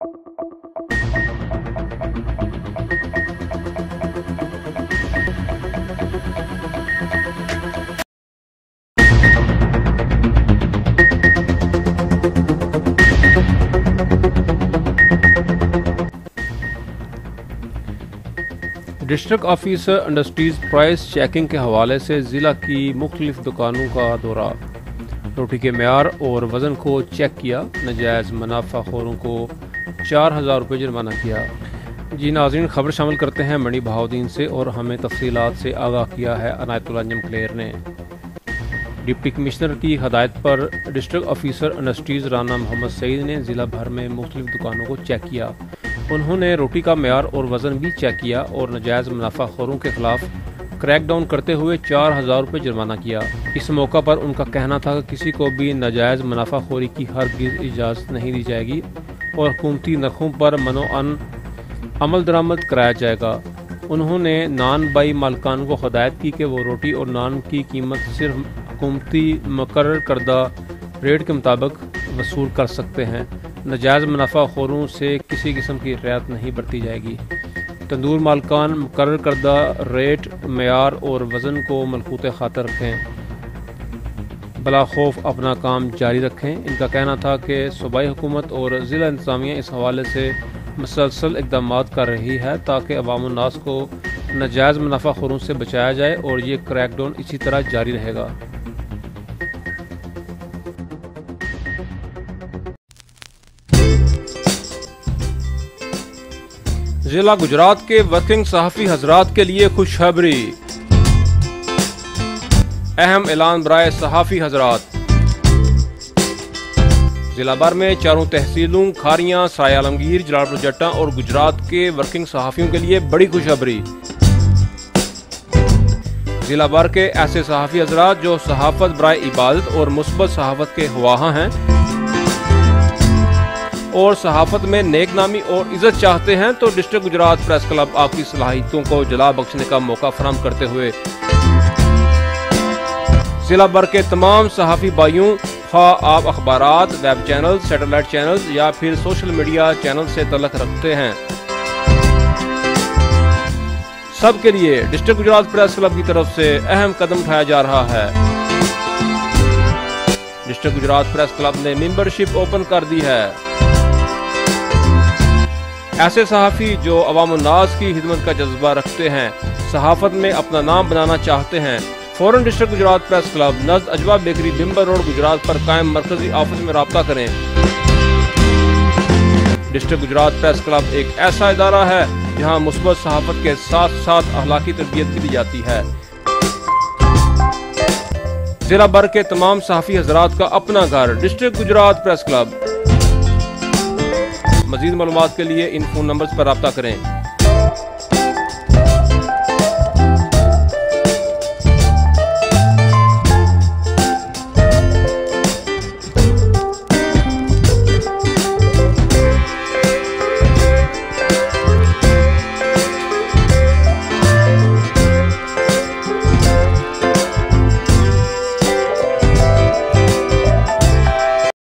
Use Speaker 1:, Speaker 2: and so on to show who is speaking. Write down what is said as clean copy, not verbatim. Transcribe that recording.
Speaker 1: District officer industries price checking के हवाले से ज़िला की मुख्तलिफ दुकानों का दौरा, रोटी के मेयार और वज़न को चेक किया, नाजायज़ मुनाफाखोरों को 4000 रुपये जुर्माना किया। जी नाज़रीन, खबर शामिल करते हैं मंडी बहाउद्दीन से और हमें तफसीलात से आगाह किया है अनायतुल्लाह अंजम क्लेयर ने। डिप्टी कमिश्नर की हदायत पर district officer industries Rana Mohammad Saeed ने ज़िला भर में मुख्तलिफ दुकानों को चेक किया। उन्होंने रोटी का मेयार और वज़न भी चेक किया और नाजायज़ मुनाफाखोरों के खिलाफ क्रैकडाउन करते हुए 4000 रुपये जुर्माना किया। इस मौका पर उनका कहना था कि किसी को भी नाजायज़ मुनाफाखोरी की हरगिज़ इजाज़त नहीं दी जाएगी और हुकूमती नरखों पर मनो-अन अमल दरामद कराया जाएगा। उन्होंने नान बाई मालिकान को हदायत की कि वो रोटी और नान की कीमत सिर्फ हुकूमती मुकर्रर करदा रेट के मुताबिक वसूल कर सकते हैं। नाजायज़ मुनाफाखोरों से किसी किस्म की रियायत नहीं बरती जाएगी। तंदूर मालिकान मुकर्रर करदा रेट, मेयार और वज़न को मलकूत खातर रखें, बला खौफ अपना काम जारी रखें। इनका कहना था कि सूबाई हुकूमत और ज़िला इंतज़ामिया इस हवाले से मुसलसल इक़दाम कर रही है ताकि अवाम-उन-नास को नाजायज़ मुनाफाखोरों से बचाया जाए और ये क्रैकडाउन इसी तरह जारी रहेगा। जिला गुजरात के वर्किंग सहाफ़ी हजरात के लिए खुशखबरी। अहम ऐलान बराए सहाफ़ी हजरात। जिला भर में चारों तहसीलों खारियां, सराय आलमगीर, जलालपुर जट्टा और गुजरात के वर्किंग सहाफ़ियों के लिए बड़ी खुशखबरी। जिला भर के ऐसे सहाफ़ी हजरात जो सहाफ़त बराए इबादत और मुस्बत सहाफ़त के ख्वाह हैं और सहाफ़त में नेक नामी और इज़्ज़त चाहते हैं तो डिस्ट्रिक्ट गुजरात प्रेस क्लब आपकी सलाहियतों को जला बख्शने का मौका फराहम करते हुए जिला भर के तमाम सहाफ़ी भाइयों, खा आप अखबारात, वेब चैनल, सैटेलाइट चैनल या फिर सोशल मीडिया चैनल से तल्लुक़ रखते हैं, सब के लिए डिस्ट्रिक्ट गुजरात प्रेस क्लब की तरफ से अहम कदम उठाया जा रहा है। डिस्ट्रिक्ट गुजरात प्रेस क्लब ने मेंबरशिप ओपन कर दी है। ऐसे सहाफ़ी जो अवाम-उन-नास की खिदमत का जज्बा रखते हैं, सहाफ़त में अपना नाम बनाना चाहते हैं, फौरन डिस्ट्रिक्ट गुजरात प्रेस क्लब नज़द अजवा बेकरी बिम्बर रोड गुजरात पर कायम मरकजी ऑफिस में राब्ता करें। डिस्ट्रिक्ट गुजरात प्रेस क्लब एक ऐसा इदारा है जहां मुस्बत सहाफ़त के साथ साथ अखलाकी तरबियत भी दी जाती है। जिला भर के तमाम सहाफ़ी हजरात का अपना घर डिस्ट्रिक्ट गुजरात प्रेस क्लब। मज़ीद मालूमात के लिए इन फ़ोन नंबर्स पर राब्ता करें।